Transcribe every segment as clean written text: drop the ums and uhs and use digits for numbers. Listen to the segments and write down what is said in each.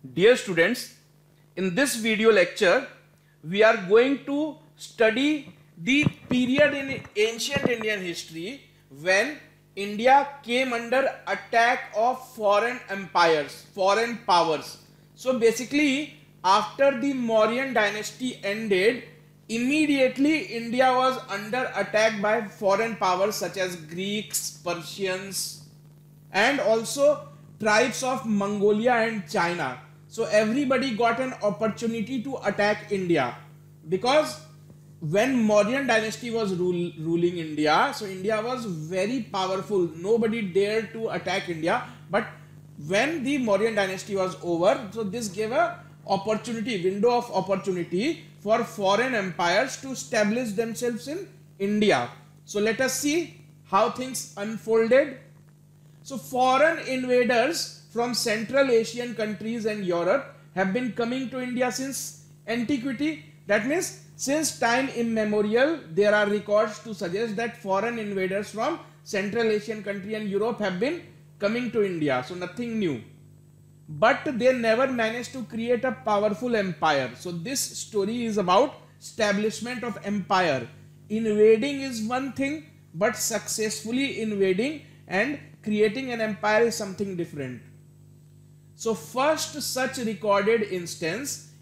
Dear students, in this video lecture, we are going to study the period in ancient Indian history when India came under attack of foreign empires, foreign powers. So basically, after the Mauryan dynasty ended, immediately India was under attack by foreign powers such as Greeks, Persians, and also tribes of Mongolia and China. So everybody got an opportunity to attack India because when Mauryan dynasty was ruling India, so India was very powerful. Nobody dared to attack India. But when the Mauryan dynasty was over, so this gave a opportunity, window of opportunity for foreign empires to establish themselves in India. So let us see how things unfolded. So foreign invaders from Central Asian countries and Europe have been coming to India since antiquity. That means since time immemorial, there are records to suggest that foreign invaders from Central Asian country and Europe have been coming to India. So nothing new. But they never managed to create a powerful empire. So this story is about establishment of empire. Invading is one thing, but successfully invading and creating an empire is something different. So first such recorded instance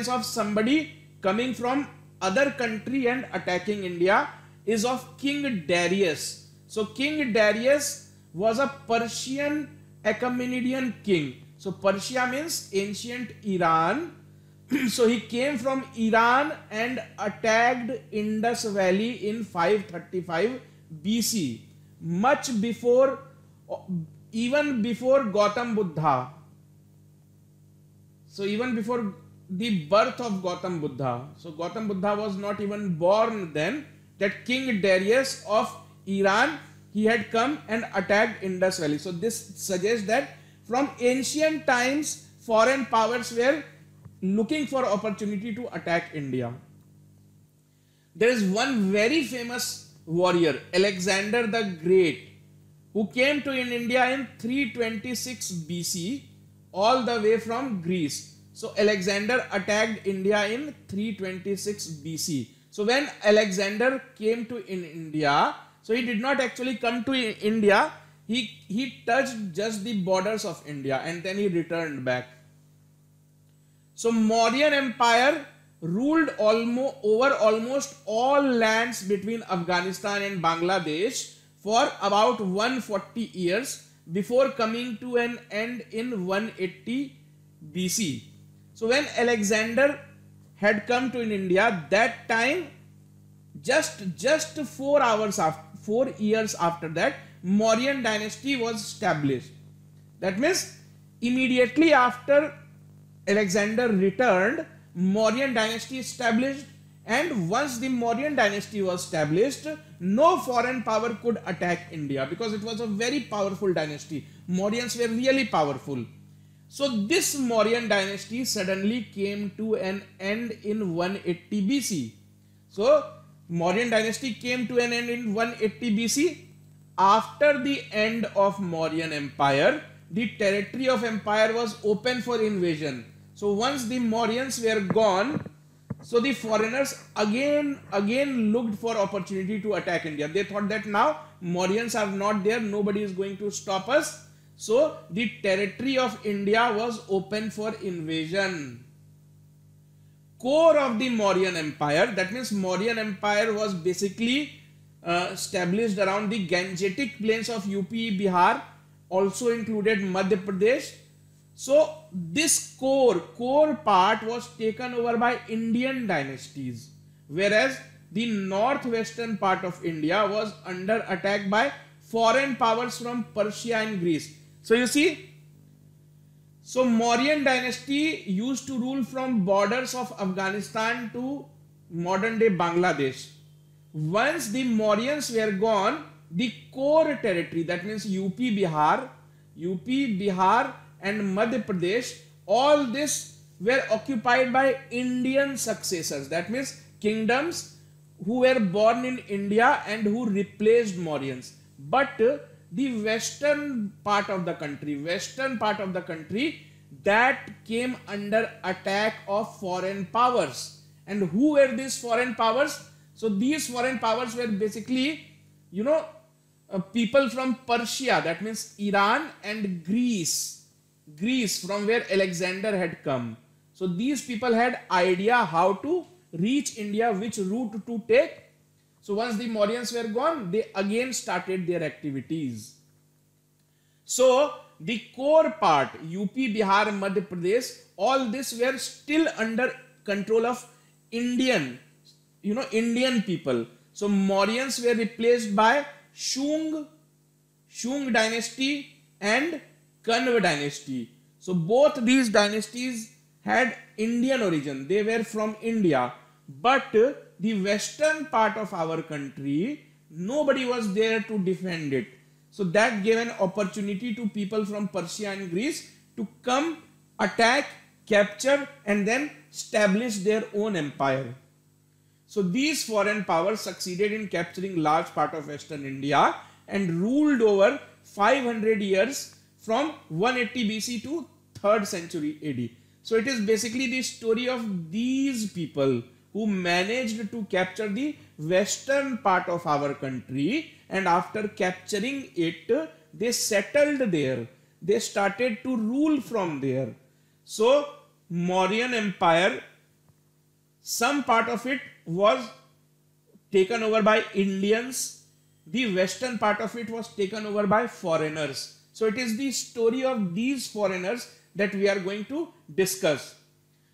of somebody coming from other country and attacking India is of King Darius. So King Darius was a Persian Achaemenidian king. So Persia means ancient Iran. So he came from Iran and attacked Indus Valley in 535 BC, much before, even before Gautam Buddha. So even before the birth of Gautam Buddha. So Gautam Buddha was not even born then. That King Darius of Iran, he had come and attacked Indus Valley. So this suggests that from ancient times, foreign powers were looking for opportunity to attack India. There is one very famous warrior, Alexander the Great, who came to India in 326 BC, all the way from Greece. So Alexander attacked India in 326 BC. So when Alexander came to India, so he did not actually come to India. He touched just the borders of India and then he returned back. So Mauryan Empire ruled over almost all lands between Afghanistan and Bangladesh for about 140 years before coming to an end in 180 BC. So when Alexander had come to India, that time just 4 years after that, Mauryan dynasty was established. That means immediately after Alexander returned, Mauryan dynasty established, and once the Mauryan dynasty was established, no foreign power could attack India because it was a very powerful dynasty. Mauryans were really powerful. So this Mauryan dynasty suddenly came to an end in 180 BC. So Mauryan dynasty came to an end in 180 BC. After the end of Mauryan Empire, the territory of empire was open for invasion. So once the Mauryans were gone, so the foreigners again looked for opportunity to attack India. They thought that now Mauryans are not there, nobody is going to stop us. So the territory of India was open for invasion. Core of the Mauryan Empire, that means Mauryan Empire was basically established around the Gangetic plains of UP, Bihar, also included Madhya Pradesh. So this core part was taken over by Indian dynasties, whereas the northwestern part of India was under attack by foreign powers from Persia and Greece. So you see, so Mauryan dynasty used to rule from borders of Afghanistan to modern day Bangladesh. Once the Mauryans were gone, the core territory, that means UP, Bihar and Madhya Pradesh, all this were occupied by Indian successors. That means kingdoms who were born in India and who replaced Mauryans. But the western part of the country that came under attack of foreign powers. And who were these foreign powers? So these foreign powers were basically, people from Persia, that means Iran and Greece. Greece, from where Alexander had come. So these people had idea how to reach India, which route to take. So once the Mauryans were gone, they again started their activities. So the core part, UP, Bihar, Madhya Pradesh, all this were still under control of Indian people. So Mauryans were replaced by Shung dynasty and Kanva dynasty. So both these dynasties had Indian origin. They were from India. But the western part of our country, nobody was there to defend it. So that gave an opportunity to people from Persia and Greece to come, attack, capture, and then establish their own empire. So these foreign powers succeeded in capturing large part of Western India and ruled over 500 years from 180 BC to 3rd century AD. So it is basically the story of these people who managed to capture the western part of our country, and after capturing it, they settled there. They started to rule from there. So Mauryan Empire, some part of it was taken over by Indians. The western part of it was taken over by foreigners. So it is the story of these foreigners that we are going to discuss.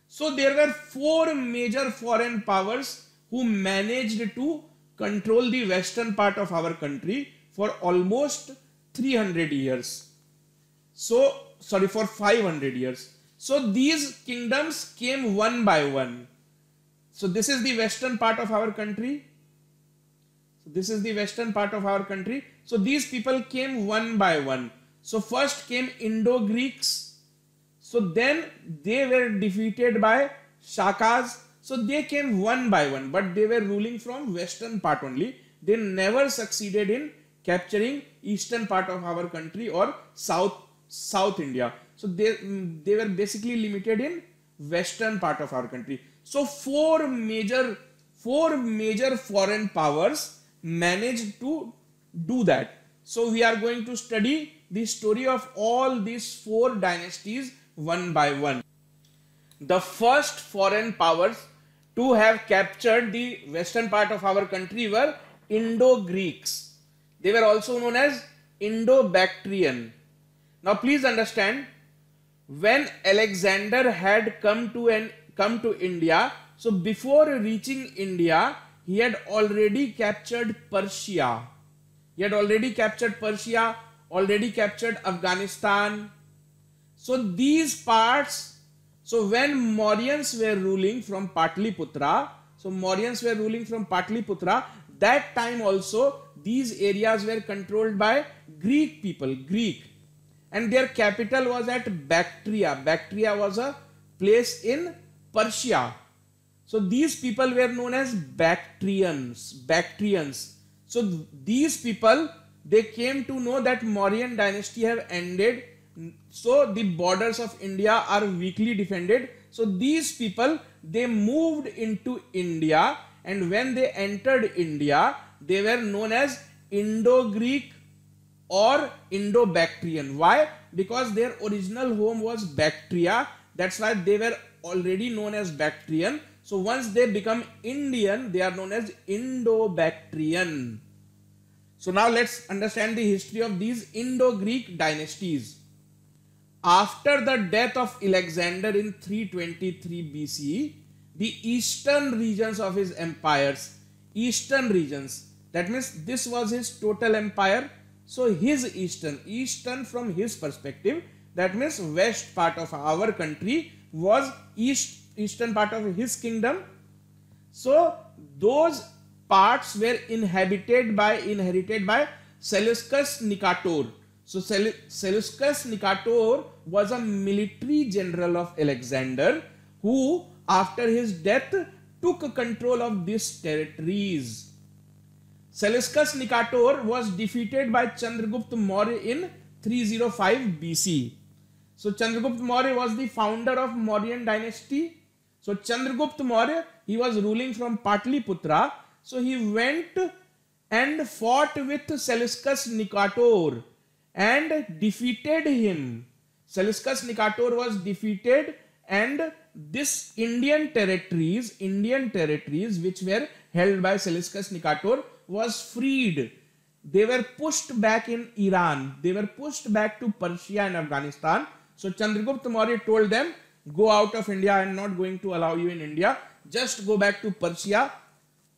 So there were 4 major foreign powers who managed to control the western part of our country for almost 300 years. So, sorry, for 500 years. So these kingdoms came one by one. So this is the western part of our country. So this is the western part of our country. So these people came one by one. So first came Indo-Greeks. So then they were defeated by Shakas. So they came one by one, but they were ruling from western part only. They never succeeded in capturing eastern part of our country or South India. So they were basically limited in western part of our country. So four major foreign powers managed to do that. So we are going to study the story of all these 4 dynasties one by one. The first foreign powers to have captured the western part of our country were Indo-Greeks. They were also known as Indo-Bactrian. Now please understand, when Alexander had come to India, so before reaching India, he had already captured Persia. He had already captured Persia, already captured Afghanistan. So these parts, so when Mauryans were ruling from Patliputra, that time also these areas were controlled by Greek people, and their capital was at Bactria. Bactria was a place in Persia. So these people were known as Bactrians. So these people, they came to know that Mauryan dynasty have ended. So the borders of India are weakly defended. So these people, they moved into India, and when they entered India, they were known as Indo-Greek or Indo-Bactrian. Why? Because their original home was Bactria. That's why they were already known as Bactrian. So once they become Indian, they are known as Indo-Bactrian. So now let's understand the history of these Indo-Greek dynasties. After the death of Alexander in 323 BC, the eastern regions of his empires, that means this was his total empire. So his eastern from his perspective, that means west part of our country was eastern part of his kingdom. So those parts were inherited by Seleucus Nicator. So Seleucus Nicator was a military general of Alexander, who after his death took control of these territories. Seleucus Nicator was defeated by Chandragupta Maurya in 305 BC. So Chandragupta Maurya was the founder of Mauryan dynasty. So Chandragupta Maurya, he was ruling from Patliputra. So he went and fought with Seleucus Nicator and defeated him. Seleucus Nicator was defeated, and this Indian territories which were held by Seleucus Nicator was freed. They were pushed back in Iran. They were pushed back to Persia and Afghanistan. So Chandragupta Maurya told them, go out of India. I am not going to allow you in India. Just go back to Persia.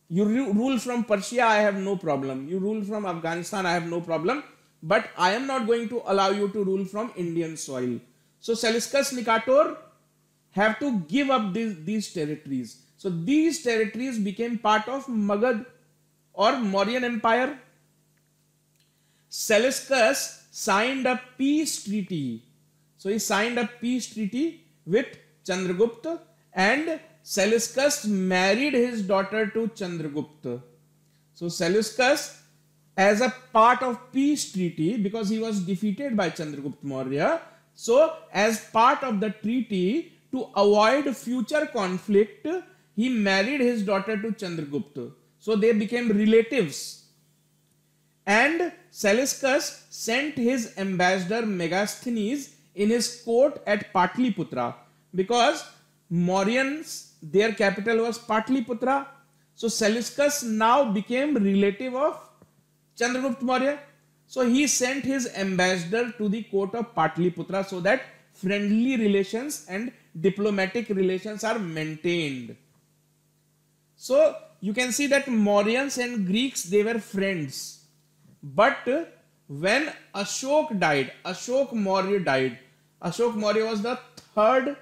You rule from Persia, I have no problem. You rule from Afghanistan, I have no problem. But I am not going to allow you to rule from Indian soil. So Seleucus Nicator have to give up these territories. So these territories became part of Magad or Mauryan Empire. Seleucus signed a peace treaty. So he signed a peace treaty with Chandragupta, and Seleucus married his daughter to Chandragupta. So Seleucus, as a part of peace treaty, because he was defeated by Chandragupta Maurya, so as part of the treaty, to avoid future conflict, he married his daughter to Chandragupta. So they became relatives. And Seleucus sent his ambassador Megasthenes in his court at Patliputra, because Mauryans, their capital was Patliputra. So Seleucus now became relative of Chandragupta Maurya. So he sent his ambassador to the court of Patliputra so that friendly relations and diplomatic relations are maintained. So you can see that Mauryans and Greeks, they were friends. But when Ashok died, Ashok Maurya died. Ashok Maurya was the third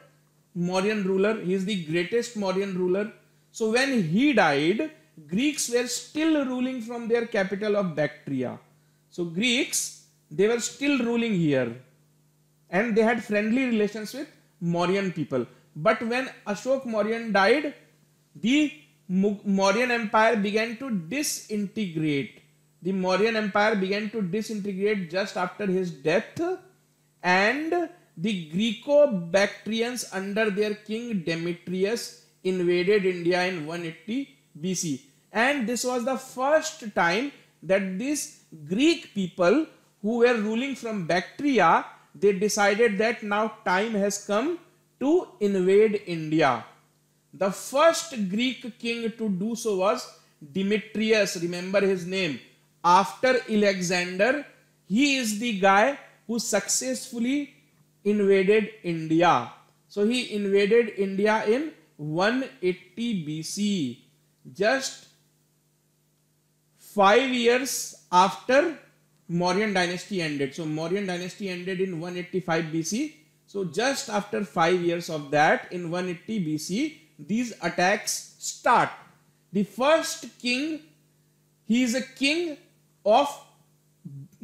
Mauryan ruler. He is the greatest Mauryan ruler. So when he died, Greeks were still ruling from their capital of Bactria. So Greeks, they were still ruling here. And they had friendly relations with Mauryan people. But when Ashok Mauryan died, the Mauryan Empire began to disintegrate. The Mauryan Empire began to disintegrate just after his death, and the Greco-Bactrians under their king Demetrius invaded India in 180 BC. And this was the first time that these Greek people who were ruling from Bactria, they decided that now time has come to invade India. The first Greek king to do so was Demetrius. Remember his name. After Alexander, he is the guy who successfully invaded India. So he invaded India in 180 BC, just 5 years after Mauryan dynasty ended. So Mauryan dynasty ended in 185 BC. So just after 5 years of that, in 180 BC, these attacks start. The first king, he is a king of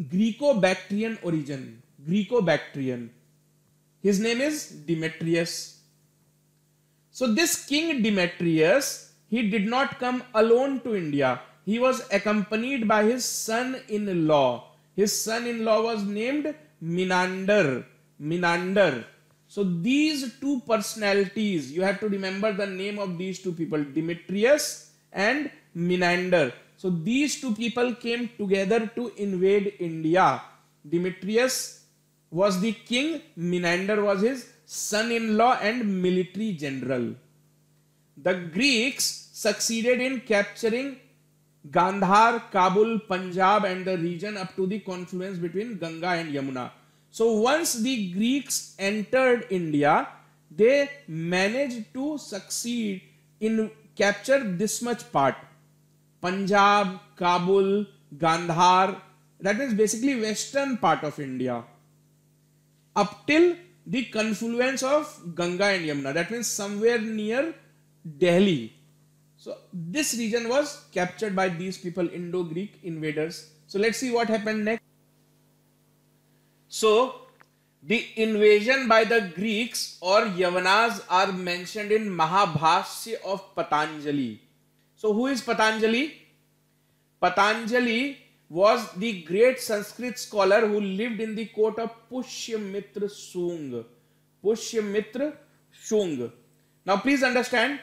Greco-Bactrian origin. Greco-Bactrian. His name is Demetrius. So this king Demetrius, he did not come alone to India. He was accompanied by his son-in-law. His son-in-law was named Menander. So these two personalities, you have to remember the name of these two people, Demetrius and Menander. So these two people came together to invade India. Demetrius was the king, Menander was his son-in-law and military general. The Greeks succeeded in capturing Gandhar, Kabul, Punjab and the region up to the confluence between Ganga and Yamuna. So once the Greeks entered India, they managed to succeed in capture this much part. Punjab, Kabul, Gandhar, that is basically western part of India. Up till the confluence of Ganga and Yamuna, that means somewhere near Delhi. So this region was captured by these people, Indo-Greek invaders. So let's see what happened next. So the invasion by the Greeks or Yavanas are mentioned in Mahabhasya of Patanjali. So who is Patanjali? Patanjali was the great Sanskrit scholar who lived in the court of Pushyamitra Shung. Pushyamitra Shung. Now please understand,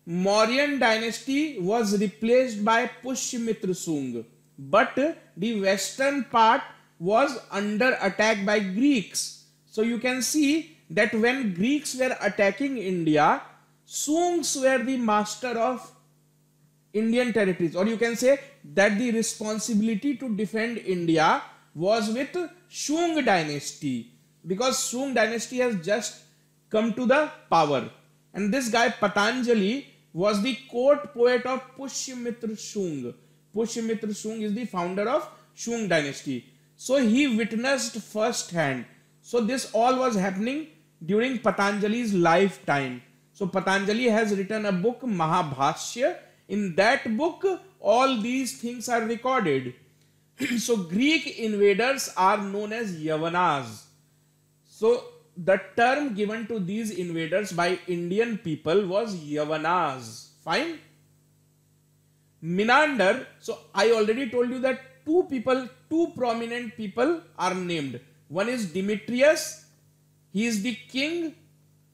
Mauryan dynasty was replaced by Pushyamitra Shung, but the western part was under attack by Greeks. So you can see that when Greeks were attacking India, Shungs were the master of Indian territories, or you can say that the responsibility to defend India was with Shung dynasty, because Shung dynasty has just come to the power, and this guy Patanjali was the court poet of Pushyamitra Shung. Pushyamitra Shung is the founder of Shung dynasty. So he witnessed firsthand. So this all was happening during Patanjali's lifetime. So Patanjali has written a book, Mahabhashya. In that book, all these things are recorded. So Greek invaders are known as Yavanas. So the term given to these invaders by Indian people was Yavanas. Fine. Menander. So I already told you that two prominent people are named. One is Demetrius, he is the king,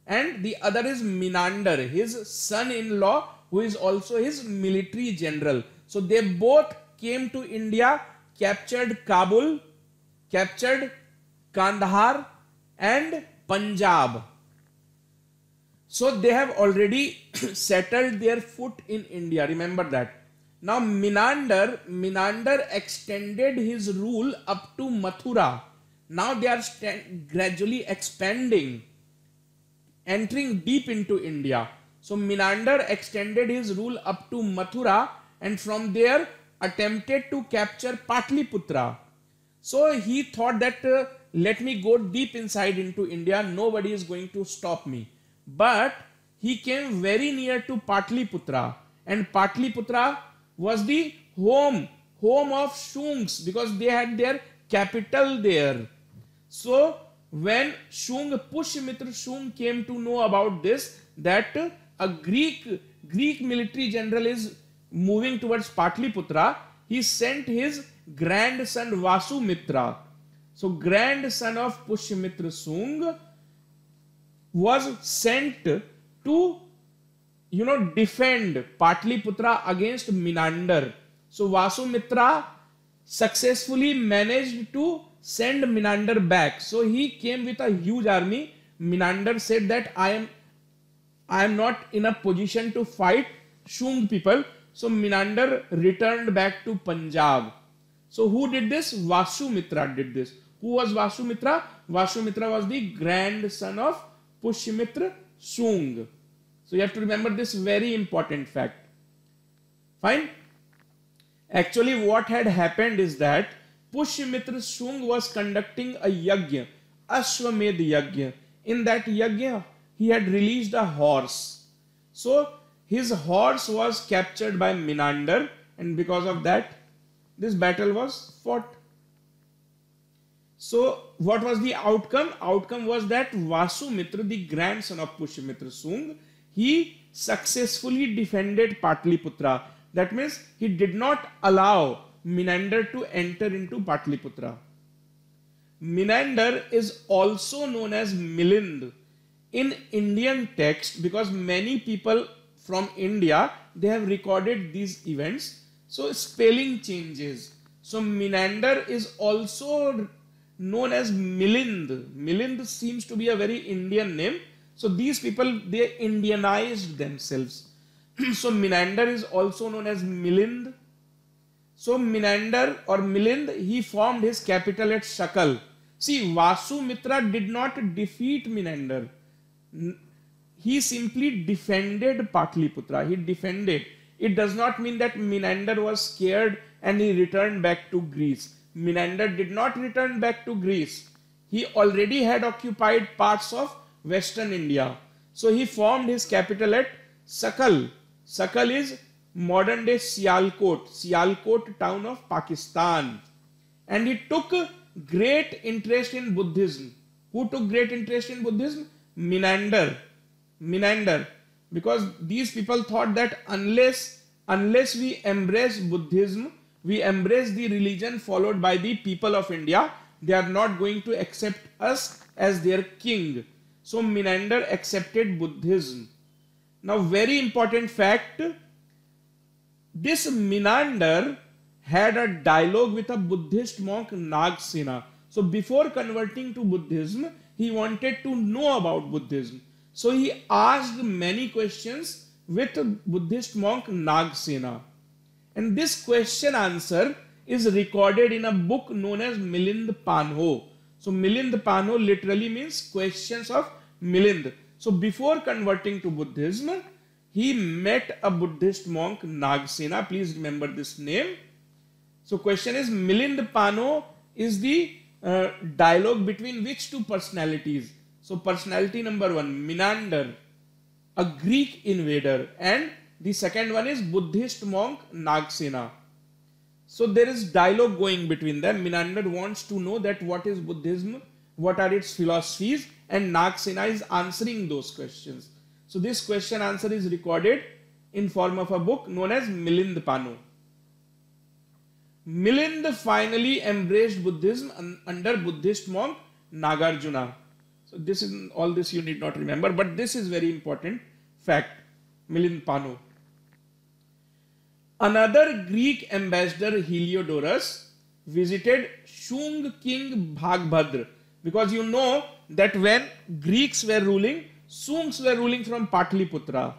and the other is Menander, his son-in-law, who is also his military general. So they both came to India, captured Kabul, captured Kandahar and Punjab. So they have already settled their foot in India. Remember that. Now Menander extended his rule up to Mathura. Now they are gradually expanding, entering deep into India. So Menander extended his rule up to Mathura, and from there attempted to capture Patliputra. So he thought that let me go deep inside into India, nobody is going to stop me. But he came very near to Patliputra, and Patliputra was the home of Shungs, because they had their capital there. So when Pushyamitra Shung came to know about this, that a Greek military general is moving towards Patliputra, he sent his grandson Vasumitra. So grandson of Pushyamitra Shung was sent to defend Patliputra against Menander. So Vasumitra successfully managed to send Menander back. So he came with a huge army. Menander said that I am not in a position to fight Shung people. So Menander returned back to Punjab. So who did this? Vasumitra did this. Who was Vasumitra? Vasumitra was the grandson of Pushyamitra Shung. So you have to remember this very important fact. Fine. Actually what had happened is that Pushyamitra Shung was conducting a yajna, Ashwamedh yajna. In that yajna, he had released a horse. So his horse was captured by Menander, and because of that, this battle was fought. So what was the outcome? Outcome was that Vasumitra, the grandson of Pushyamitra Shung, he successfully defended Patliputra. That means he did not allow Menander to enter into Patliputra. Menander is also known as Milind in Indian text, because many people from India, they have recorded these events. So spelling changes. So Menander is also known as Milind. Milind seems to be a very Indian name. So these people, they Indianized themselves. So Menander is also known as Milind. So Menander or Milind, he formed his capital at Shakal. See, Vasumitra did not defeat Menander. He simply defended Patliputra. He defended. It does not mean that Menander was scared and he returned back to Greece. Menander did not return back to Greece. He already had occupied parts of Western India. So he formed his capital at Sakal. Sakal is modern day Sialkot. Sialkot town of Pakistan. And he took great interest in Buddhism. Who took great interest in Buddhism? Menander. Because these people thought that unless we embrace Buddhism, we embrace the religion followed by the people of India. They are not going to accept us as their king. So Menander accepted Buddhism. Now, very important fact, this Menander had a dialogue with a Buddhist monk, Nagsena. So before converting to Buddhism, he wanted to know about Buddhism. So he asked many questions with Buddhist monk Nagsena. And this question answer is recorded in a book known as Milind Panho. So Milind Panho literally means questions of Milind. So before converting to Buddhism, he met a Buddhist monk Nagsena. Please remember this name. So question is, Milind Panho is the dialogue between which two personalities? So personality number one, Menander, a Greek invader, and the second one is Buddhist monk Nagsena. So there is dialogue going between them. Menander wants to know that what is Buddhism, what are its philosophies, and Nagsena is answering those questions. So this question answer is recorded in form of a book known as Milind Panho. Milind finally embraced Buddhism under Buddhist monk Nagarjuna. So this is all this you need not remember, but this is very important fact. Milind Panho. Another Greek ambassador, Heliodorus, visited Shung king Bhagbhadra, because you know that when Greeks were ruling, Shungs were ruling from Patliputra.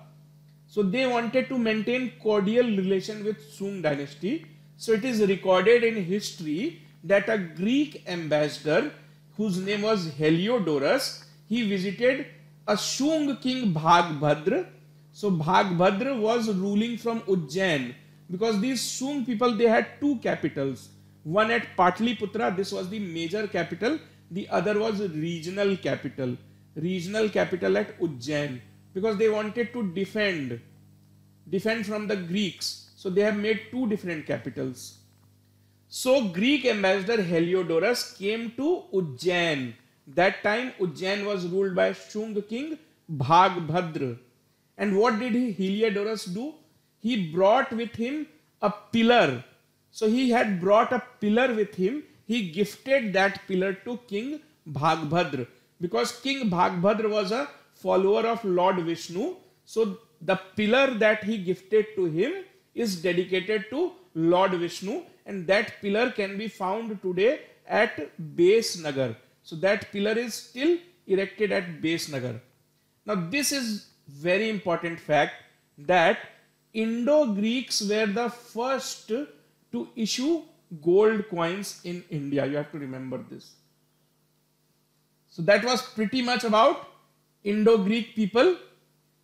So they wanted to maintain cordial relation with Shung dynasty. So it is recorded in history that a Greek ambassador whose name was Heliodorus, he visited a Shung king Bhagbhadra. So Bhagbhadra was ruling from Ujjain, because these Shung people, they had two capitals. One at Patliputra, this was the major capital. The other was regional capital at Ujjain, because they wanted to defend from the Greeks. So they have made two different capitals. So Greek ambassador Heliodorus came to Ujjain. That time Ujjain was ruled by Shung king Bhagbhadra. And what did Heliodorus do? He brought with him a pillar. So he had brought a pillar with him. He gifted that pillar to King Bhagbhadra, because King Bhagbhadra was a follower of Lord Vishnu. So the pillar that he gifted to him is dedicated to Lord Vishnu, and that pillar can be found today at Besnagar. So that pillar is still erected at Besnagar. Now this is very important fact, that Indo-Greeks were the first to issue gold coins in India. You have to remember this. So that was pretty much about Indo-Greek people.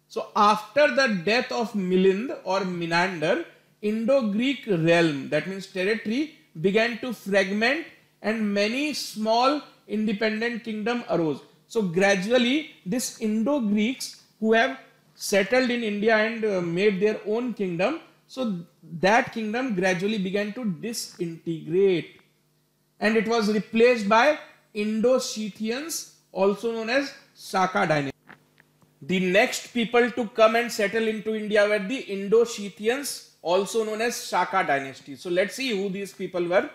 So after the death of Milind or Menander, Indo-Greek realm, that means territory, began to fragment and many small independent kingdoms arose. So gradually this Indo-Greeks who have settled in India and made their own kingdom, so that kingdom gradually began to disintegrate, and it was replaced by Indo-Scythians, also known as Shaka dynasty. The next people to come and settle into India were the Indo-Scythians, also known as Shaka dynasty. So let's see who these people were.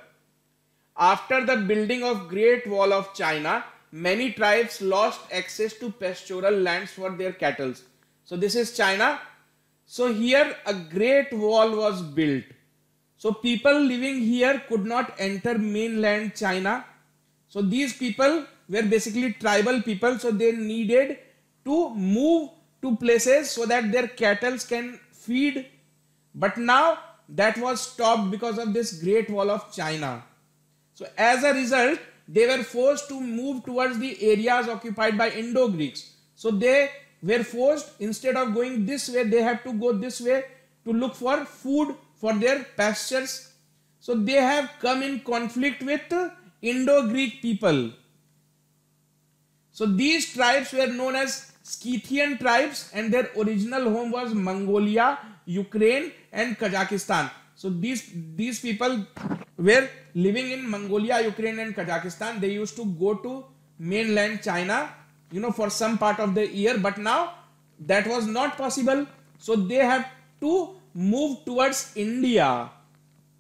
After the building of Great Wall of China, many tribes lost access to pastoral lands for their cattle. So this is China. So here a great wall was built. So people living here could not enter mainland China. So these people were basically tribal people. So they needed to move to places so that their cattle can feed. But now that was stopped because of this Great Wall of China. So as a result, they were forced to move towards the areas occupied by Indo-Greeks. So they were forced, instead of going this way, they have to go this way to look for food for their pastures. So they have come in conflict with Indo-Greek people. So these tribes were known as Scythian tribes, and their original home was Mongolia, Ukraine and Kazakhstan. So these people were living in Mongolia, Ukraine and Kazakhstan. They used to go to mainland China, for some part of the year, but now that was not possible. So they have to move towards India.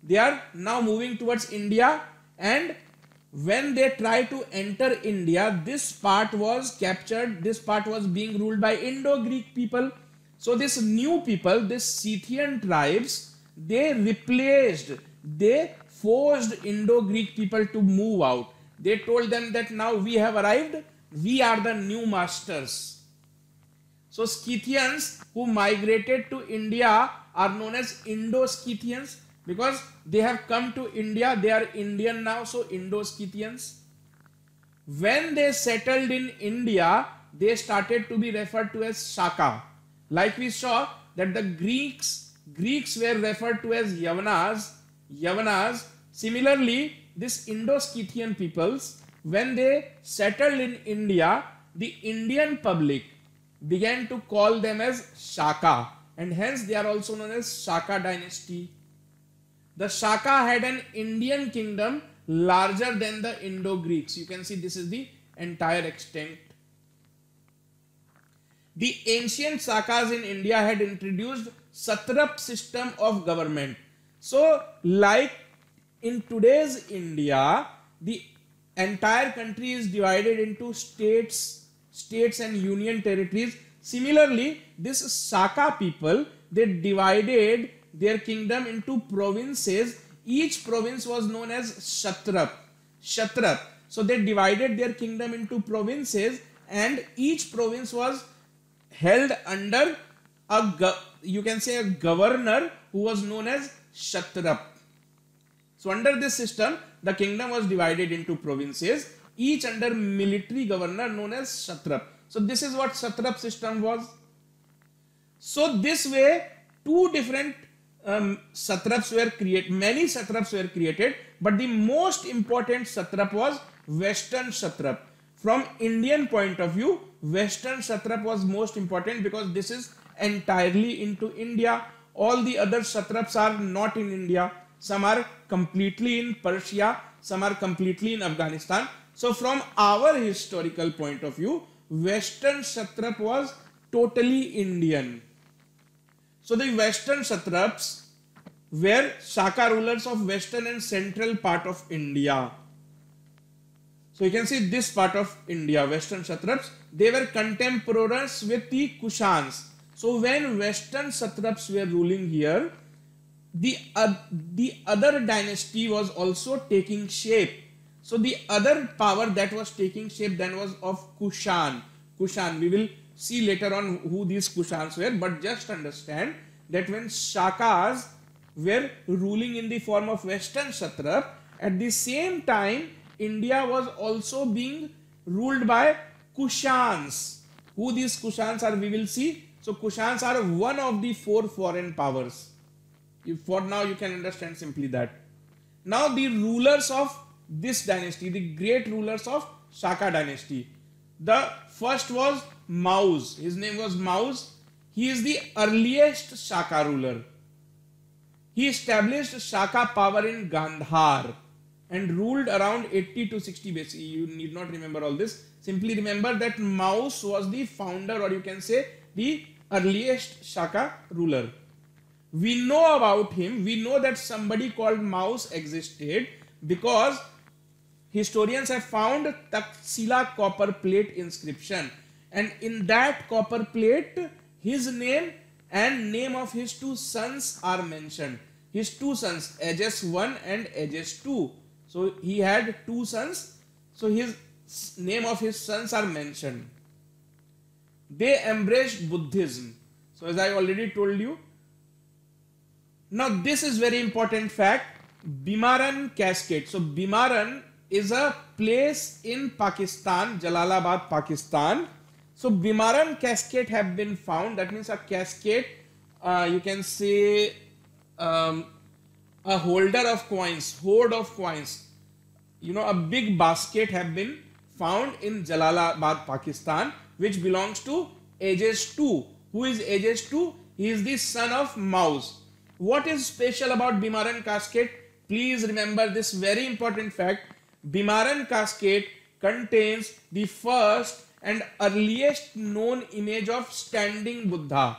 They are now moving towards India, and when they try to enter India, this part was captured, this part was being ruled by Indo-Greek people. So this new people, this Scythian tribes, they forced Indo-Greek people to move out. They told them that now we have arrived, we are the new masters. So Scythians who migrated to India are known as Indo-Scythians because they have come to India, they are Indian now, so Indo-Scythians. When they settled in India, they started to be referred to as Shaka. Like we saw that the Greeks were referred to as Yavanas. Similarly, this Indo-Scythian peoples, when they settled in India, the Indian public began to call them as Shaka, and hence they are also known as Shaka dynasty. The Shaka had an Indian kingdom larger than the Indo-Greeks. You can see this is the entire extent. The ancient Shakas in India had introduced satrap system of government. So like in today's India, the entire country is divided into states and union territories. Similarly, this Shaka people, they divided their kingdom into provinces. Each province was known as Kshatrap. So they divided their kingdom into provinces, and each province was held under you can say a governor who was known as Kshatrap. So under this system, the kingdom was divided into provinces, each under military governor known as Kshatrap. So this is what Kshatrap system was. So this way, two different satraps were created, many satraps were created, but the most important satrap was Western Satrap. From Indian point of view, Western Satrap was most important because this is entirely into India. All the other satraps are not in India. Some are completely in Persia, some are completely in Afghanistan. So from our historical point of view, Western Satrap was totally Indian. So the Western Satraps were Shaka rulers of western and central part of India. So you can see this part of India, Western Satraps, they were contemporaries with the Kushans. So when Western Satraps were ruling here, the other dynasty was also taking shape. So the other power that was taking shape then was of Kushan. We will see later on who these Kushans were, but just understand that when Shakas were ruling in the form of Western Satrap, at the same time India was also being ruled by Kushans. Who these Kushans are, we will see. So Kushans are one of the 4 foreign powers. For now you can understand simply that. Now the rulers of this dynasty, the great rulers of Shaka dynasty. The first was Maus. His name was Maus. He is the earliest Shaka ruler. He established Shaka power in Gandhar and ruled around 80 to 60 BC. You need not remember all this. Simply remember that Maus was the founder, or you can say the earliest Shaka ruler. We know about him. We know that somebody called Maus existed because historians have found Taxila copper plate inscription, and in that copper plate his name and name of his 2 sons are mentioned. His 2 sons, Aegis I and Aegis II. So he had 2 sons. So his name of his sons are mentioned. They embraced Buddhism. So as I already told you. Now this is very important fact. Bimaran Cascade. So Bimaran is a place in Pakistan, Jalalabad, Pakistan. So Bimaran Cascade have been found. That means a cascade, you can say a holder of coins, hoard of coins. You know, a big basket have been found in Jalalabad, Pakistan, which belongs to Aegis II. Who is Aegis II? He is the son of Maus. What is special about Bimaran Cascade? Please remember this very important fact. Bimaran Cascade contains the first and earliest known image of standing Buddha.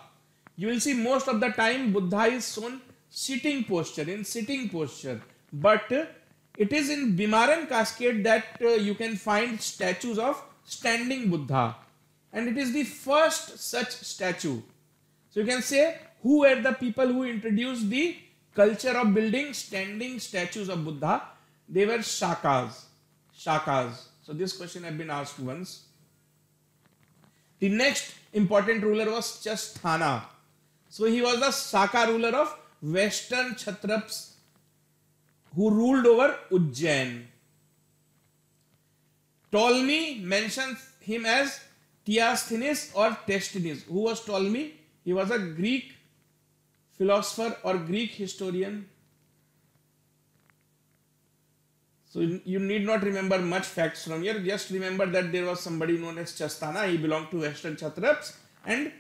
You will see most of the time Buddha is shown sitting posture, in sitting posture. But it is in Bimaran Cascade that you can find statues of standing Buddha. And it is the first such statue. So you can say, who were the people who introduced the culture of building standing statues of Buddha? They were Shakas. Shakas. So this question had been asked once. The next important ruler was Chasthana. So he was the Shaka ruler of Western Kshatraps who ruled over Ujjain. Ptolemy mentions him as Theosthenes or Testhenes. Who was Ptolemy? He was a Greek philosopher or Greek historian. So you need not remember much facts from here. Just remember that there was somebody known as Chasthana. He belonged to Western Kshatraps, and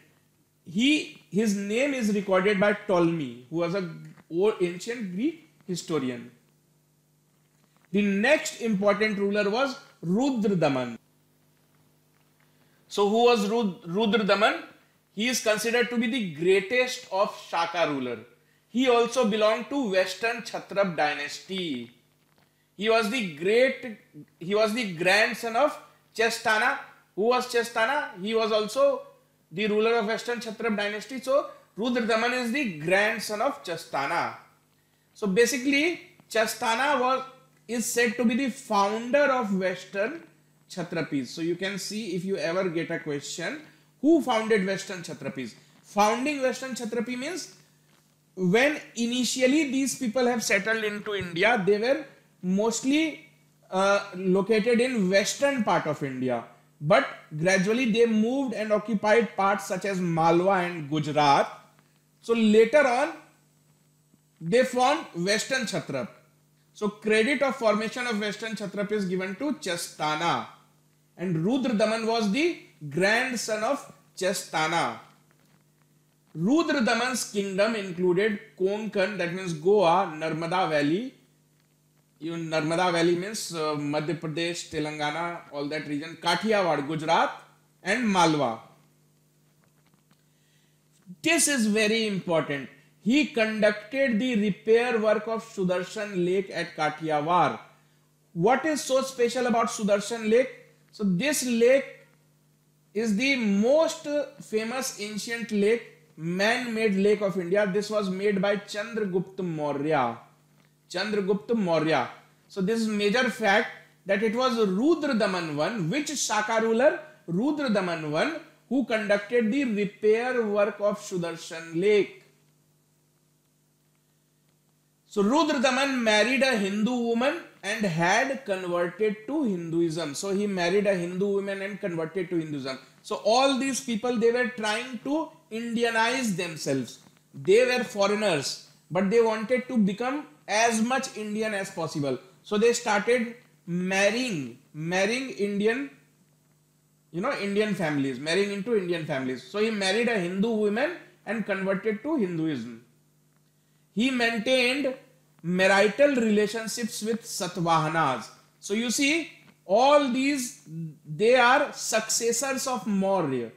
his name is recorded by Ptolemy, who was an ancient Greek historian. The next important ruler was Rudradaman. So who was Rudradaman? He is considered to be the greatest of Shaka ruler. He also belonged to Western Kshatrap dynasty. He was the grandson of Chasthana. Who was Chasthana? He was also the ruler of Western Kshatrap dynasty. So Rudradaman is the grandson of Chasthana. So basically, Chasthana is said to be the founder of Western Kshatrapis. So you can see, if you ever get a question, who founded Western Kshatrapis? Founding Western Kshatrapi means when initially these people have settled into India, they were mostly located in western part of India. But gradually they moved and occupied parts such as Malwa and Gujarat. So later on, they formed Western Kshatrap. So credit of formation of Western Kshatrap is given to Chasthana. And Rudradaman was the grandson of Chasthana. Rudradaman's kingdom included Konkan, that means Goa, Narmada Valley. Even Narmada Valley means Madhya Pradesh, Telangana, all that region. Kathiawad, Gujarat, and Malwa. This is very important. He conducted the repair work of Sudarshan Lake at Kathiawar. What is so special about Sudarshan Lake? So this lake is the most famous ancient lake, man-made lake of India. This was made by Chandragupta Maurya. Chandragupta Maurya. So this is major fact that it was Rudradaman I, which Shaka ruler? Rudradaman I, who conducted the repair work of Sudarshan Lake. So Rudradaman married a Hindu woman and had converted to Hinduism. So he married a Hindu woman and converted to Hinduism. So all these people, they were trying to Indianize themselves. They were foreigners, but they wanted to become as much Indian as possible. So they started marrying Indian, Indian families, marrying into Indian families. So he married a Hindu woman and converted to Hinduism. He maintained marital relationships with Satavahanas. So you see, all these, they are successors of Maurya.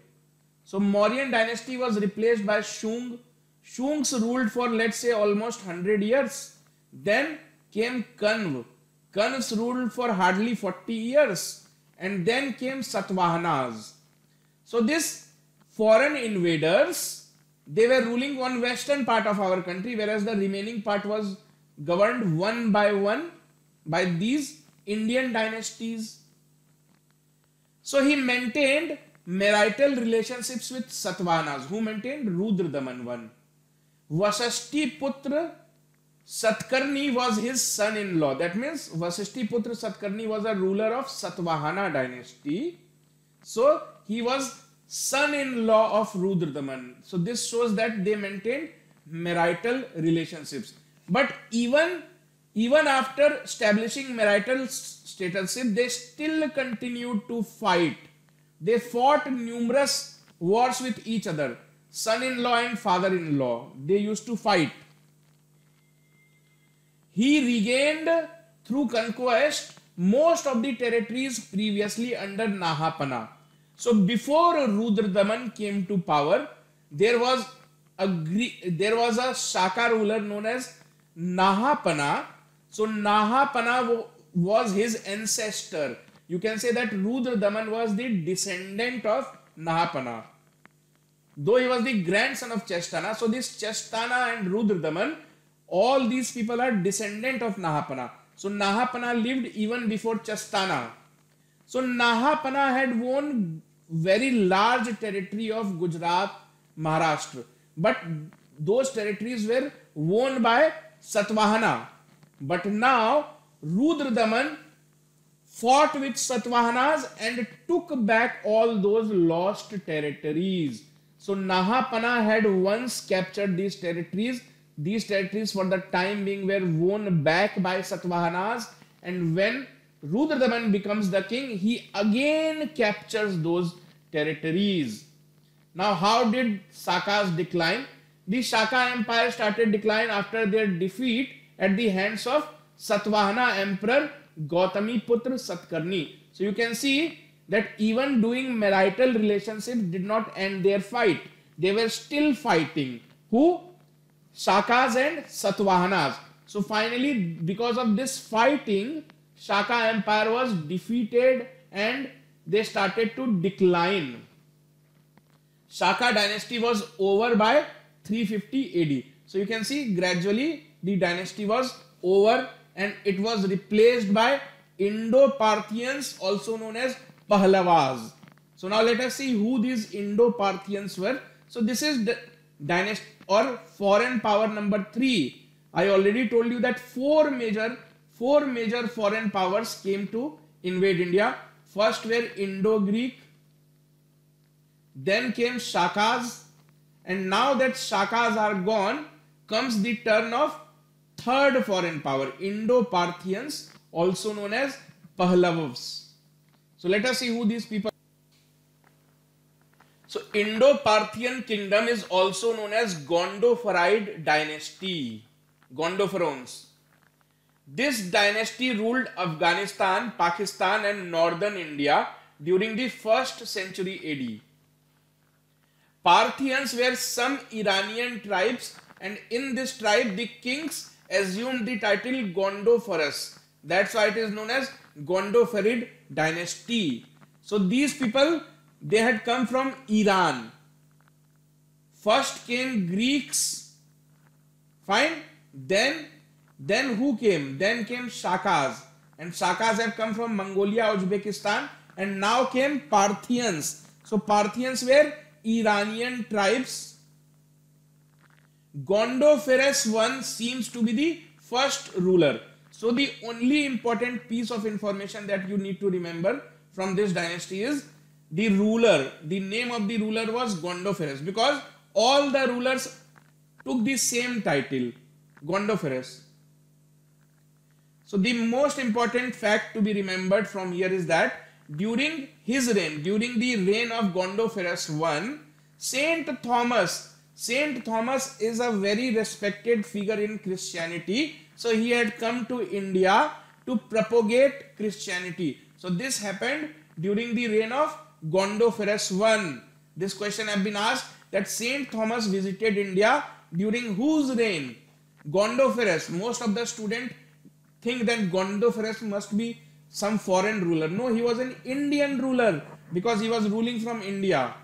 So Mauryan dynasty was replaced by Shung. Shungs ruled for, let's say, almost 100 years. Then came Kanv. Kanvs ruled for hardly 40 years. And then came Satavahanas. So these foreign invaders, they were ruling one western part of our country, whereas the remaining part was governed one by one by these Indian dynasties. So he maintained marital relationships with Satavahanas. Who maintained? Rudradaman I. Vasishti Putra Satkarni was his son-in-law. That means Vasishti Putra Satkarni was a ruler of Satvahana dynasty. So he was son-in-law of Rudradaman. So this shows that they maintained marital relationships. But even after establishing marital statusship, they still continued to fight. They fought numerous wars with each other. Son-in-law and father-in-law, they used to fight. He regained through conquest most of the territories previously under Nahapana. So before Rudradaman came to power, there was there was a Shaka ruler known as Nahapana. So Nahapana was his ancestor. You can say that Rudra Daman was the descendant of Nahapana. Though he was the grandson of Chestana, so this Chestana and Rudra Daman, all these people are descendant of Nahapana. So Nahapana lived even before Chestana. So Nahapana had won very large territory of Gujarat, Maharashtra. But those territories were won by Satvahana. But now Rudra Daman fought with Satvahanas and took back all those lost territories. So Nahapana had once captured these territories. These territories for the time being were won back by Satvahanas, and when Rudra Daman becomes the king, he again captures those territories. Now how did Shakas decline? The Shaka empire started decline after their defeat at the hands of Satvahana emperor Gautami Putra Satkarni. So you can see that even doing marital relationship did not end their fight. They were still fighting. Who? Shakas and Satvahanas. So finally, because of this fighting, Shaka empire was defeated and they started to decline. Shaka dynasty was over by 350 AD. So you can see gradually the dynasty was over and it was replaced by Indo-Parthians, also known as Pahlavas. So now let us see who these Indo-Parthians were. So this is the dynasty or foreign power number 3. I already told you that four major foreign powers came to invade India. First were Indo-Greek, then came Shakas, and now that Shakas are gone, comes the turn of third foreign power, Indo-Parthians, also known as Pahlavas. So let us see who these people are. So Indo-Parthian kingdom is also known as Gondopharide dynasty, Gondopharons. This dynasty ruled Afghanistan, Pakistan and northern India during the 1st century AD. Parthians were some Iranian tribes, and in this tribe the kings assumed the title Gondopharos. That's why it is known as Gondopharid dynasty. So these people, they had come from Iran. First came Greeks, fine. Then who came? Then came Shakas, and Shakas have come from Mongolia, Uzbekistan, and now came Parthians. So Parthians were Iranian tribes. Gondophares I seems to be the first ruler. So the only important piece of information that you need to remember from this dynasty is the ruler. The name of the ruler was Gondophares, because all the rulers took the same title, Gondophares. So the most important fact to be remembered from here is that during his reign, during the reign of Gondophares I, Saint Thomas is a very respected figure in Christianity. So he had come to India to propagate Christianity. So this happened during the reign of Gondophares I. This question has been asked, that Saint Thomas visited India during whose reign? Gondophares. Most of the students think that Gondophares must be some foreign ruler. No, he was an Indian ruler because he was ruling from India.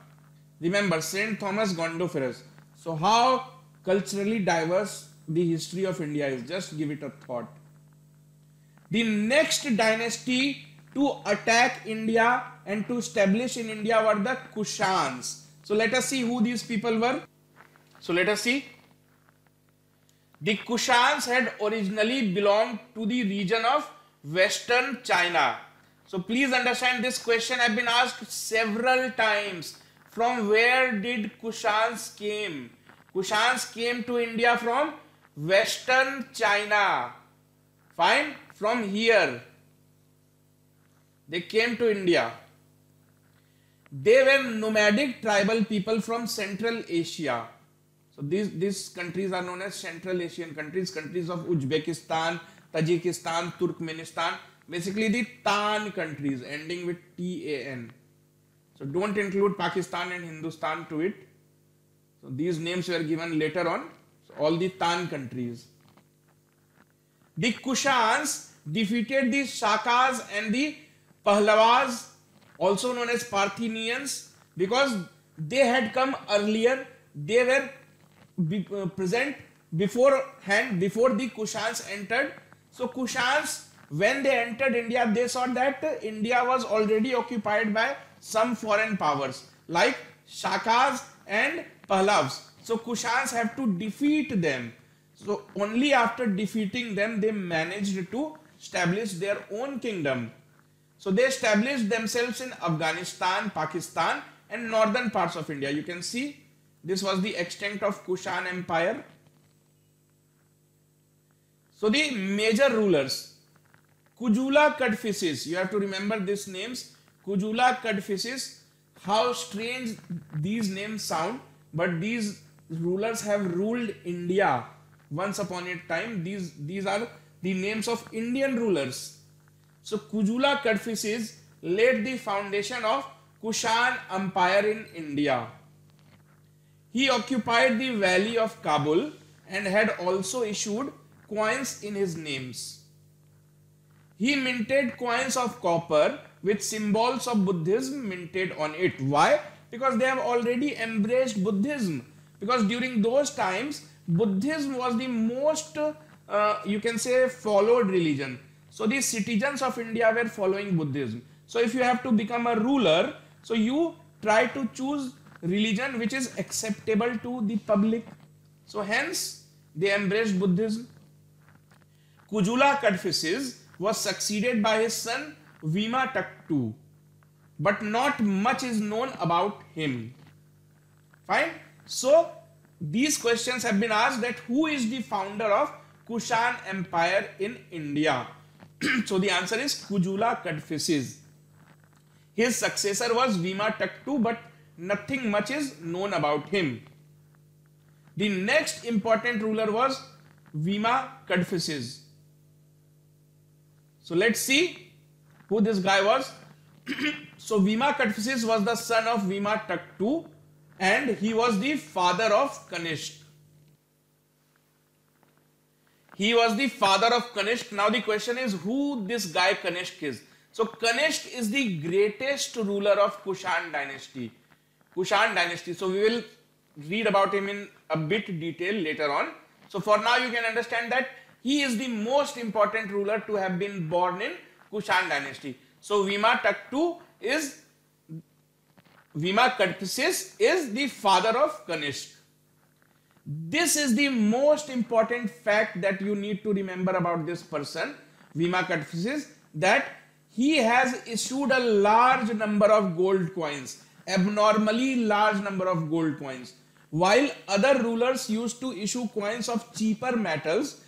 Remember, Saint Thomas Gondophares. So how culturally diverse the history of India is. Just give it a thought. The next dynasty to attack India and to establish in India were the Kushans. So let us see who these people were. So let us see. The Kushans had originally belonged to the region of Western China. So please understand, this question has been asked several times. From where did Kushans came? Kushans came to India from Western China. Fine? From here. They came to India. They were nomadic tribal people from Central Asia. So these countries are known as Central Asian countries, countries of Uzbekistan, Tajikistan, Turkmenistan, basically the Tan countries ending with TAN. So don't include Pakistan and Hindustan to it. So these names were given later on. So all the Tan countries. The Kushans defeated the Shakas and the Pahlavas, also known as Parthians, because they had come earlier. They were present beforehand, before the Kushans entered. So Kushans, when they entered India, they saw that India was already occupied by some foreign powers like Shakas and Pahlavs. So Kushans have to defeat them. So only after defeating them, they managed to establish their own kingdom. So they established themselves in Afghanistan, Pakistan, and northern parts of India. You can see this was the extent of Kushan Empire. So the major rulers, Kujula Kadphises, you have to remember these names. Kujula Kadphises, how strange these names sound, but these rulers have ruled India once upon a time. These are the names of Indian rulers. So Kujula Kadphises laid the foundation of Kushan Empire in India. He occupied the valley of Kabul and had also issued coins in his names. He minted coins of copper with symbols of Buddhism minted on it. Why? Because they have already embraced Buddhism. Because during those times, Buddhism was the most, you can say, followed religion. So the citizens of India were following Buddhism. So if you have to become a ruler, so you try to choose religion which is acceptable to the public. So hence, they embraced Buddhism. Kujula Kadphises was succeeded by his son Vima Taktu, but not much is known about him. Fine. So these questions have been asked, that who is the founder of Kushan Empire in India? So the answer is Kujula Kadphises. His successor was Vima Taktu, but nothing much is known about him. The next important ruler was Vima Kadphises. So let's see who this guy was. So Vima Kadphises was the son of Vima Taktu, and he was the father of Kanishk. He was the father of Kanishk. Now the question is, who this guy Kanishk is? So Kanishk is the greatest ruler of Kushan dynasty. Kushan dynasty. So we will read about him in a bit detail later on. So for now you can understand that he is the most important ruler to have been born in Kushan dynasty. So Vima Kadphises is the father of Kanishk. This is the most important fact that you need to remember about this person, Vima Kadphises, that he has issued a large number of gold coins, abnormally large number of gold coins. While other rulers used to issue coins of cheaper metals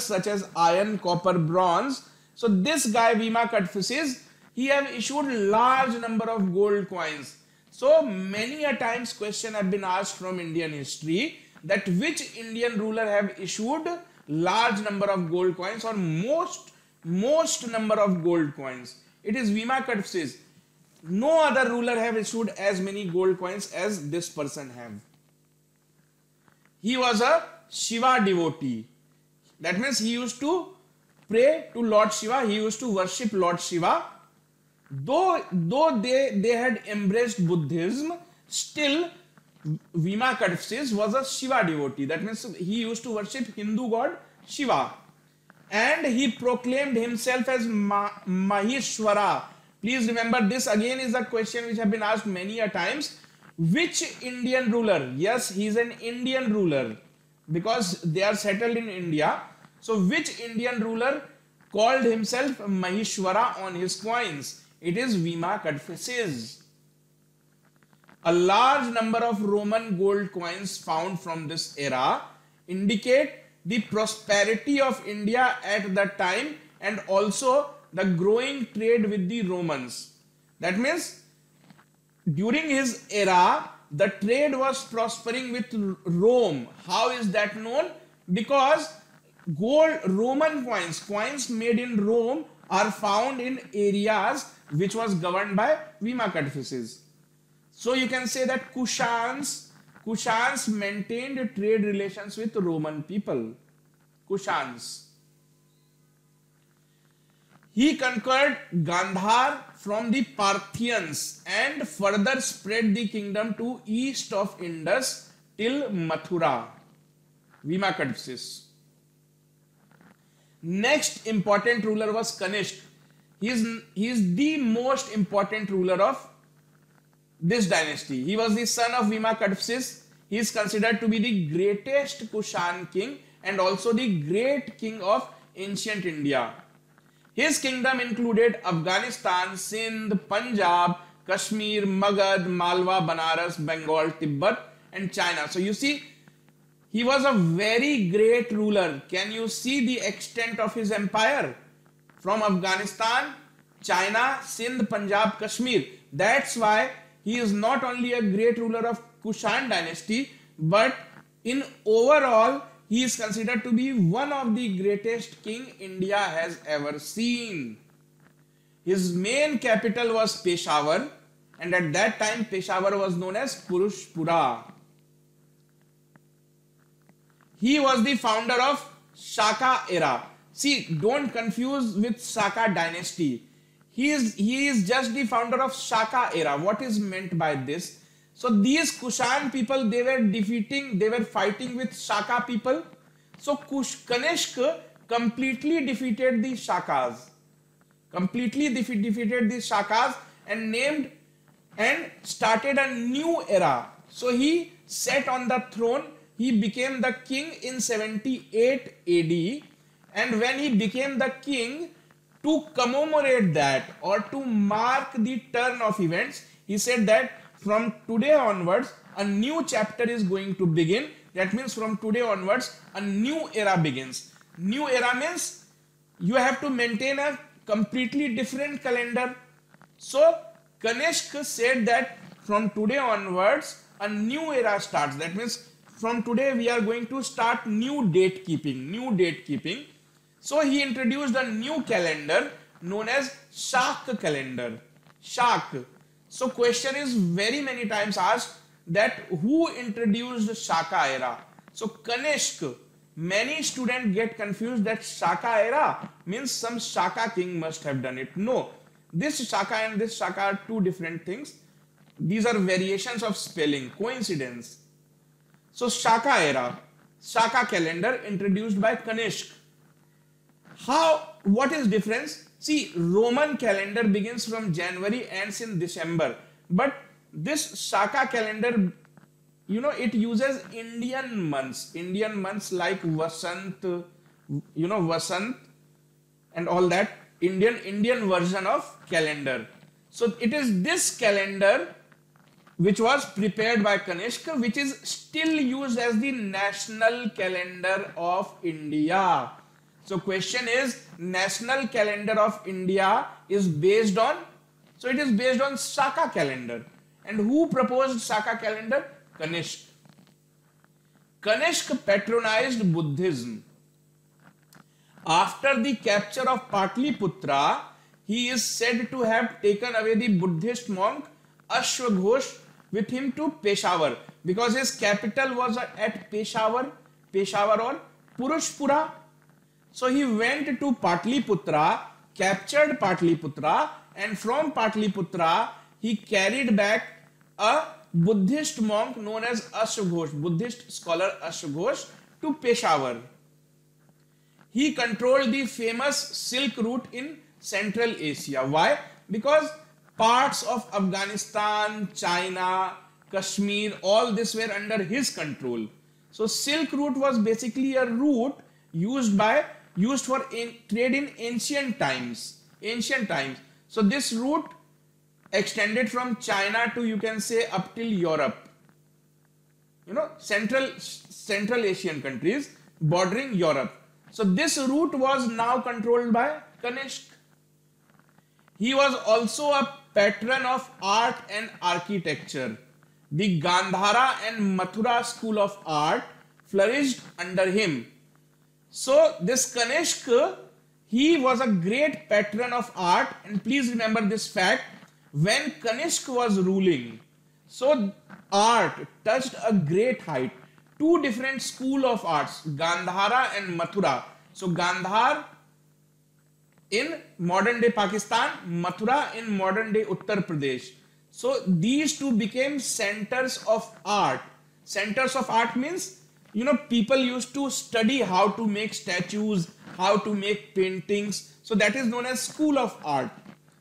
such as iron, copper, bronze. So this guy Vima Kadphises, he have issued large number of gold coins. So many a times question have been asked from Indian history that which Indian ruler have issued large number of gold coins or most number of gold coins. It is Vima Kadphises. No other ruler have issued as many gold coins as this person have. He was a Shiva devotee. That means he used to pray to Lord Shiva. He used to worship Lord Shiva. Though they had embraced Buddhism, still Vima Kadphises was a Shiva devotee. That means he used to worship Hindu god Shiva. And he proclaimed himself as Maheshwara. Please remember, this again is a question which have been asked many a times. Which Indian ruler? Yes, he is an Indian ruler because they are settled in India. So which Indian ruler called himself Maheshwara on his coins? It is Vima Kadphises. A large number of Roman gold coins found from this era indicate the prosperity of India at that time and also the growing trade with the Romans. That means during his era, the trade was prospering with Rome. How is that known? Because Roman coins made in Rome are found in areas which was governed by Vima Kadphises. So you can say that Kushans Kushans maintained trade relations with Roman people. Kushans. He conquered Gandhar from the Parthians and further spread the kingdom to east of Indus till Mathura. Vimakadpsis. Next important ruler was Kanishk. He is the most important ruler of this dynasty. He was the son of Vimakadpsis. He is considered to be the greatest Kushan king and also the great king of ancient India. His kingdom included Afghanistan, Sindh, Punjab, Kashmir, Magad, Malwa, Banaras, Bengal, Tibet and China. So you see, he was a very great ruler. Can you see the extent of his empire? From Afghanistan, China, Sindh, Punjab, Kashmir. That's why he is not only a great ruler of Kushan dynasty, but in overall, he is considered to be one of the greatest king India has ever seen. His main capital was Peshawar, and at that time Peshawar was known as Purushpura. He was the founder of Shaka era. See, don't confuse with Shaka dynasty. He is just the founder of Shaka era. What is meant by this? So these Kushan people, they were fighting with Shaka people. So Kanishk completely defeated the Shakas. And started a new era. So he sat on the throne. He became the king in 78 AD. And when he became the king, to commemorate that or to mark the turn of events, he said that from today onwards, a new chapter is going to begin. That means from today onwards, a new era begins. New era means you have to maintain a completely different calendar. So Kanishk said that from today onwards, a new era starts. That means from today we are going to start new date keeping. So he introduced a new calendar known as Shak calendar. Shak. So question is very many times asked that who introduced Shaka era? So Kanishk. Many students get confused that Shaka era means some Shaka king must have done it. No. This Shaka and this Shaka are two different things. These are variations of spelling, coincidence. So Shaka era, Shaka calendar introduced by Kanishk. What is difference? See, Roman calendar begins from January, ends in December. But this Shaka calendar, it uses Indian months like Vasant, Vasant and all that, Indian version of calendar. So it is this calendar which was prepared by Kanishk, which is still used as the national calendar of India. So question is, national calendar of India is based on, so it is based on Shaka calendar. And who proposed Shaka calendar? Kanishk. Kanishk patronized Buddhism. After the capture of Patliputra, he is said to have taken away the Buddhist monk Ashwaghosh with him to Peshawar, because his capital was at Peshawar or Purushpura. So he went to Patliputra, captured Patliputra, and from Patliputra he carried back a Buddhist monk known as Ashwaghosh, Buddhist scholar Ashwaghosh, to Peshawar. He controlled the famous Silk Route in Central Asia. Why? Because parts of Afghanistan, China, Kashmir, all this were under his control. So Silk Route was basically a route used for trade in ancient times. So this route extended from China to, you can say, up till Europe. Central Asian countries bordering Europe. So this route was now controlled by Kanishk. He was also a patron of art and architecture. The Gandhara and Mathura school of art flourished under him. So this Kanishk, he was a great patron of art, and please remember this fact, when Kanishk was ruling, So art touched a great height. Two different school of arts, Gandhara and Mathura. So Gandhar in modern day Pakistan, Mathura in modern day Uttar Pradesh. So these two became centers of art. Centers of art means, people used to study how to make statues, how to make paintings. So that is known as school of art.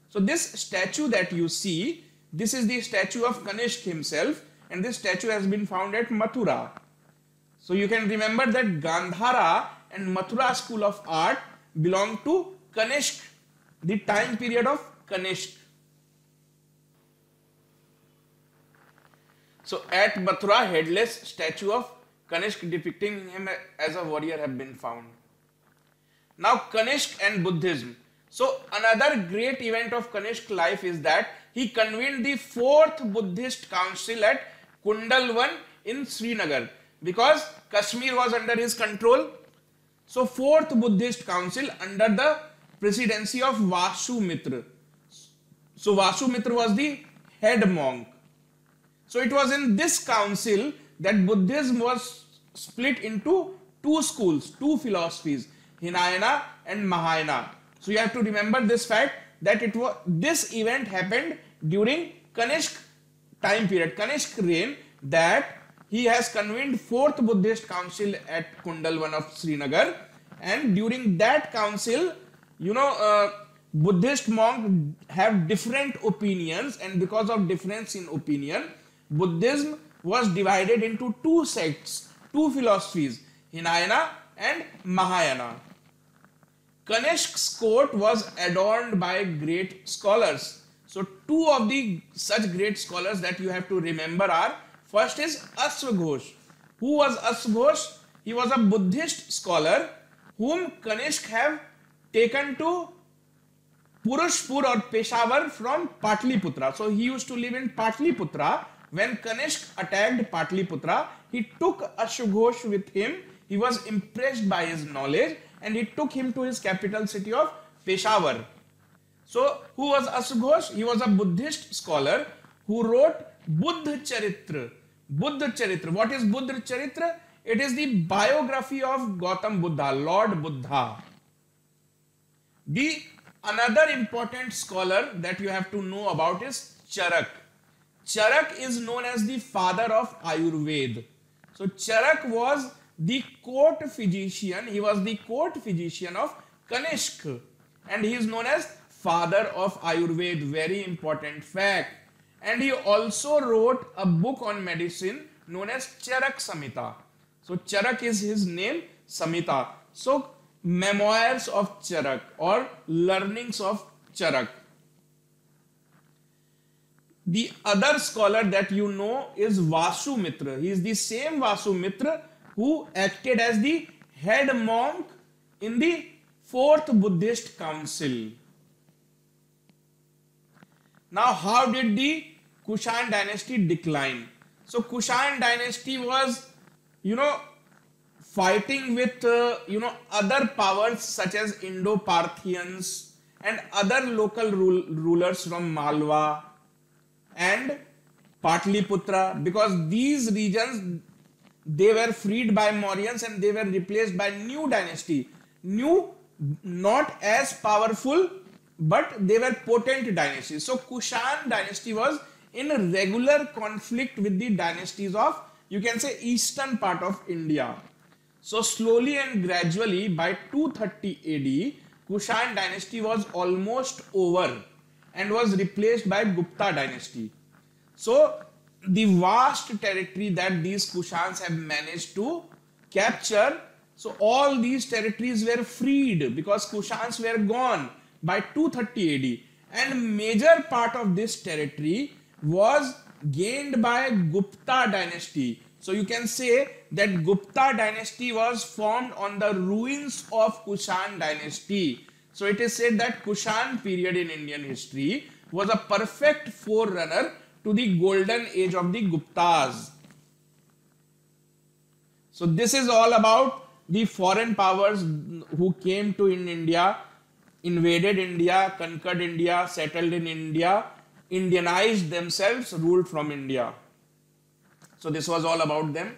So this statue that you see, this is the statue of Kanishk himself, and this statue has been found at Mathura. So you can remember that Gandhara and Mathura school of art belong to Kanishk, the time period of Kanishk. So at Mathura, headless statue of Kanishk depicting him as a warrior have been found. Now Kanishk and Buddhism. So another great event of Kanishk life is that he convened the 4th Buddhist council at Kundalwan in Srinagar, because Kashmir was under his control. So 4th Buddhist council under the presidency of Vasumitra. So Vasumitra was the head monk. So it was in this council that Buddhism was split into two schools, two philosophies, Hinayana and Mahayana. So you have to remember this fact that this event happened during Kanishk time period, Kanishk reign, that he has convened 4th Buddhist council at Kundalwan of Srinagar, and during that council, Buddhist monks have different opinions, and because of difference in opinion, Buddhism was divided into two sects, two philosophies, Hinayana and Mahayana. Kanishk's court was adorned by great scholars. So two of the such great scholars that you have to remember are, first is Ashwaghosh. Who was Ashwaghosh? He was a Buddhist scholar whom Kanishk have taken to Purushpur or Peshawar from Patliputra. So he used to live in Patliputra. When Kanishk attacked Patliputra, he took Ashwaghosh with him. He was impressed by his knowledge and he took him to his capital city of Peshawar. So who was Ashwaghosh? He was a Buddhist scholar who wrote Buddha Charitra. Buddha Charitra. What is Buddha Charitra? It is the biography of Gautam Buddha, Lord Buddha. The another important scholar that you have to know about is Charak. Charak is known as the father of Ayurveda. So Charak was the court physician. He was the court physician of Kanishk, and he is known as father of Ayurveda. Very important fact. And he also wrote a book on medicine known as Charak Samhita. So Charak is his name, Samhita. So memoirs of Charak or learnings of Charak. The other scholar that you know is Vasumitra. He is the same Vasumitra who acted as the head monk in the 4th Buddhist council. Now, how did the Kushan dynasty decline? So Kushan dynasty was, fighting with, other powers such as Indo-Parthians and other local rulers from Malwa and Patliputra, because these regions, they were freed by Mauryans and they were replaced by new dynasty. New, not as powerful, but they were potent dynasties. So Kushan dynasty was in regular conflict with the dynasties of, you can say, eastern part of India. So slowly and gradually by 230 AD, Kushan dynasty was almost over and was replaced by Gupta dynasty. So the vast territory that these Kushans have managed to capture, so all these territories were freed because Kushans were gone by 230 AD, and major part of this territory was gained by Gupta dynasty. So you can say that Gupta dynasty was formed on the ruins of Kushan dynasty. So it is said that Kushan period in Indian history was a perfect forerunner to the golden age of the Guptas. So this is all about the foreign powers who came to India, invaded India, conquered India, settled in India, Indianized themselves, ruled from India. So this was all about them.